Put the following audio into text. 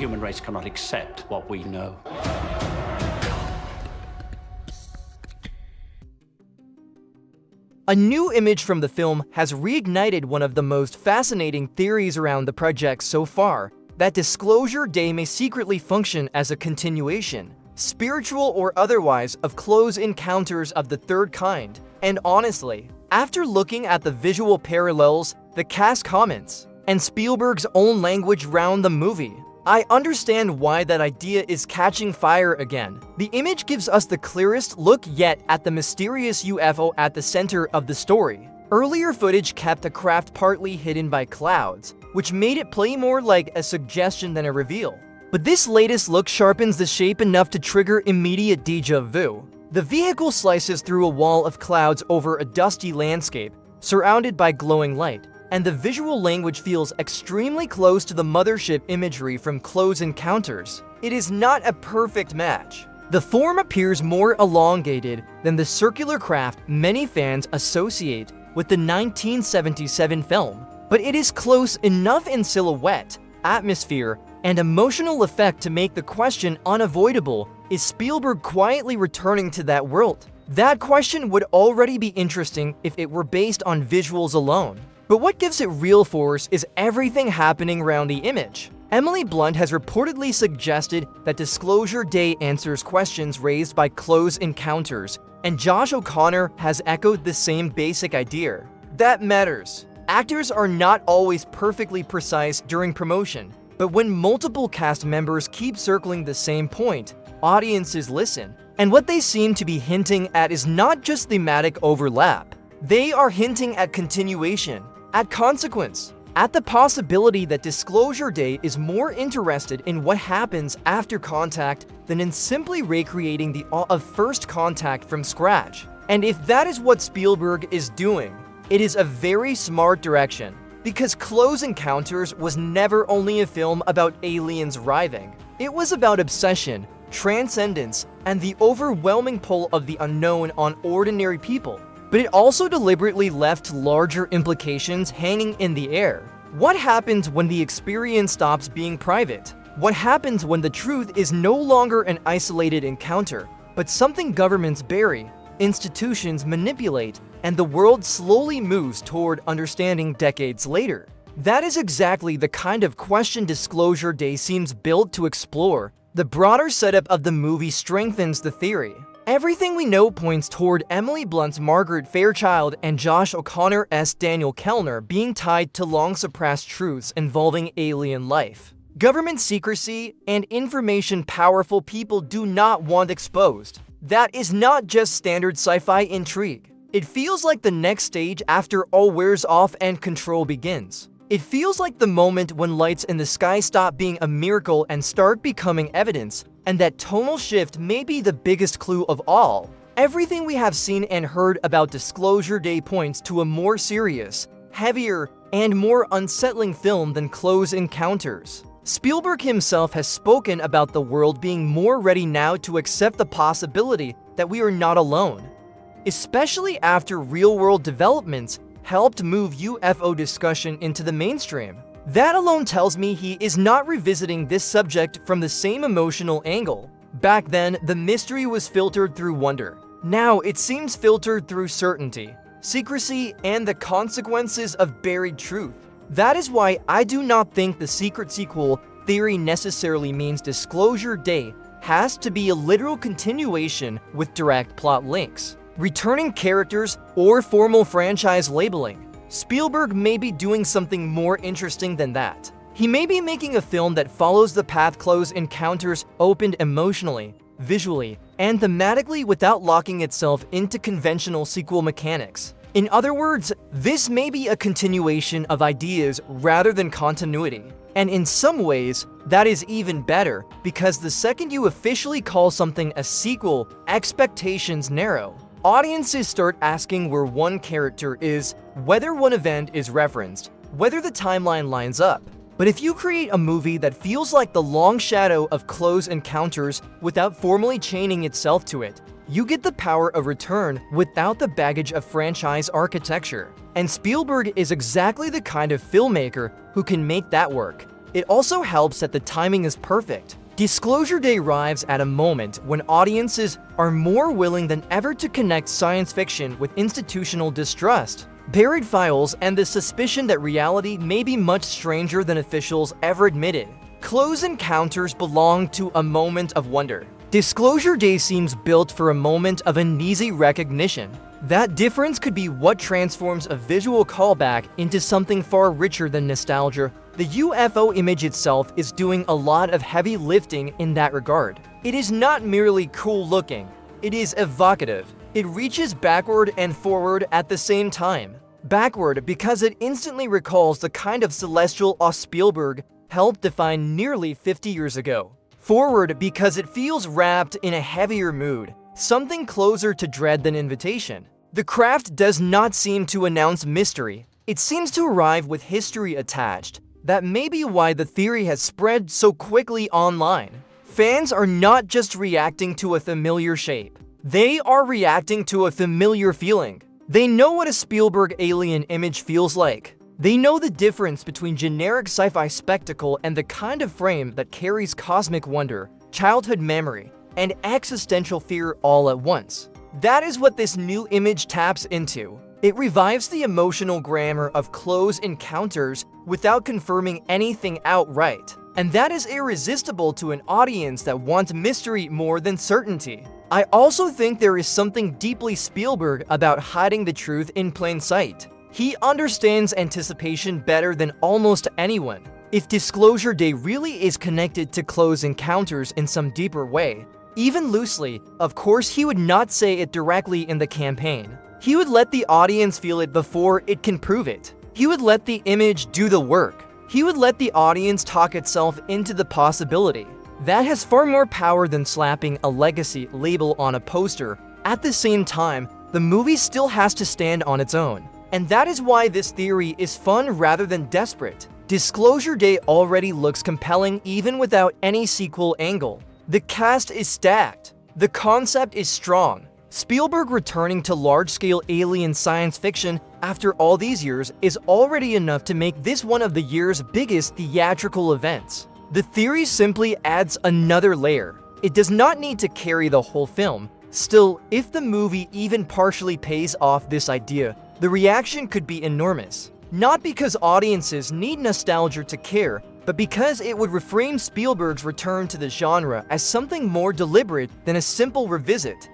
human race cannot accept what we know. A new image from the film has reignited one of the most fascinating theories around the project so far, that Disclosure Day may secretly function as a continuation, spiritual or otherwise, of close encounters of the third kind. And honestly, after looking at the visual parallels, the cast comments, and Spielberg's own language around the movie, I understand why that idea is catching fire again. The image gives us the clearest look yet at the mysterious UFO at the center of the story. Earlier footage kept the craft partly hidden by clouds, which made it play more like a suggestion than a reveal. But this latest look sharpens the shape enough to trigger immediate déjà vu. The vehicle slices through a wall of clouds over a dusty landscape, surrounded by glowing light, and the visual language feels extremely close to the mothership imagery from Close Encounters. It is not a perfect match. The form appears more elongated than the circular craft many fans associate with the 1977 film, but it is close enough in silhouette, atmosphere, and emotional effect to make the question unavoidable: is Spielberg quietly returning to that world? That question would already be interesting if it were based on visuals alone. But what gives it real force is everything happening around the image. Emily Blunt has reportedly suggested that Disclosure Day answers questions raised by Close Encounters, and Josh O'Connor has echoed the same basic idea. That matters. Actors are not always perfectly precise during promotion, but when multiple cast members keep circling the same point, audiences listen. And what they seem to be hinting at is not just thematic overlap. They are hinting at continuation, at consequence, at the possibility that Disclosure Day is more interested in what happens after contact than in simply recreating the awe of first contact from scratch. And if that is what Spielberg is doing, it is a very smart direction, because Close Encounters was never only a film about aliens arriving. It was about obsession, transcendence, and the overwhelming pull of the unknown on ordinary people. But it also deliberately left larger implications hanging in the air. What happens when the experience stops being private? What happens when the truth is no longer an isolated encounter, but something governments bury, institutions manipulate, and the world slowly moves toward understanding decades later? That is exactly the kind of question Disclosure Day seems built to explore. The broader setup of the movie strengthens the theory. Everything we know points toward Emily Blunt's Margaret Fairchild and Josh O'Connor's Daniel Kellner being tied to long-suppressed truths involving alien life, government secrecy, and information powerful people do not want exposed. That is not just standard sci-fi intrigue. It feels like the next stage after all wears off and control begins. It feels like the moment when lights in the sky stop being a miracle and start becoming evidence, and that tonal shift may be the biggest clue of all. Everything we have seen and heard about Disclosure Day points to a more serious, heavier, and more unsettling film than Close Encounters. Spielberg himself has spoken about the world being more ready now to accept the possibility that we are not alone, especially after real-world developments helped move UFO discussion into the mainstream. That alone tells me he is not revisiting this subject from the same emotional angle. Back then, the mystery was filtered through wonder. Now, it seems filtered through certainty, secrecy, and the consequences of buried truth. That is why I do not think the secret sequel theory necessarily means Disclosure Day has to be a literal continuation with direct plot links, returning characters, or formal franchise labeling. Spielberg may be doing something more interesting than that. He may be making a film that follows the path Close Encounters opened emotionally, visually, and thematically without locking itself into conventional sequel mechanics. In other words, this may be a continuation of ideas rather than continuity. And in some ways, that is even better, because the second you officially call something a sequel, expectations narrow. Audiences start asking where one character is, whether one event is referenced, whether the timeline lines up. But if you create a movie that feels like the long shadow of Close Encounters without formally chaining itself to it, you get the power of return without the baggage of franchise architecture. And Spielberg is exactly the kind of filmmaker who can make that work. It also helps that the timing is perfect. Disclosure Day arrives at a moment when audiences are more willing than ever to connect science fiction with institutional distrust, buried files, and the suspicion that reality may be much stranger than officials ever admitted. Close Encounters belong to a moment of wonder. Disclosure Day seems built for a moment of uneasy recognition. That difference could be what transforms a visual callback into something far richer than nostalgia. The UFO image itself is doing a lot of heavy lifting in that regard. It is not merely cool looking, it is evocative. It reaches backward and forward at the same time. Backward because it instantly recalls the kind of celestial awe Spielberg helped define nearly 50 years ago. Forward because it feels wrapped in a heavier mood, something closer to dread than invitation. The craft does not seem to announce mystery. It seems to arrive with history attached. That may be why the theory has spread so quickly online. Fans are not just reacting to a familiar shape. They are reacting to a familiar feeling. They know what a Spielberg alien image feels like. They know the difference between generic sci-fi spectacle and the kind of frame that carries cosmic wonder, childhood memory, and existential fear all at once. That is what this new image taps into. It revives the emotional grammar of Close Encounters without confirming anything outright. And that is irresistible to an audience that wants mystery more than certainty. I also think there is something deeply Spielberg about hiding the truth in plain sight. He understands anticipation better than almost anyone. If Disclosure Day really is connected to Close Encounters in some deeper way, even loosely, of course he would not say it directly in the campaign. He would let the audience feel it before it can prove it. He would let the image do the work. He would let the audience talk itself into the possibility. That has far more power than slapping a legacy label on a poster. At the same time, the movie still has to stand on its own. And that is why this theory is fun rather than desperate. Disclosure Day already looks compelling even without any sequel angle. The cast is stacked. The concept is strong. Spielberg returning to large-scale alien science fiction after all these years is already enough to make this one of the year's biggest theatrical events. The theory simply adds another layer. It does not need to carry the whole film. Still, if the movie even partially pays off this idea, the reaction could be enormous. Not because audiences need nostalgia to care, but because it would reframe Spielberg's return to the genre as something more deliberate than a simple revisit.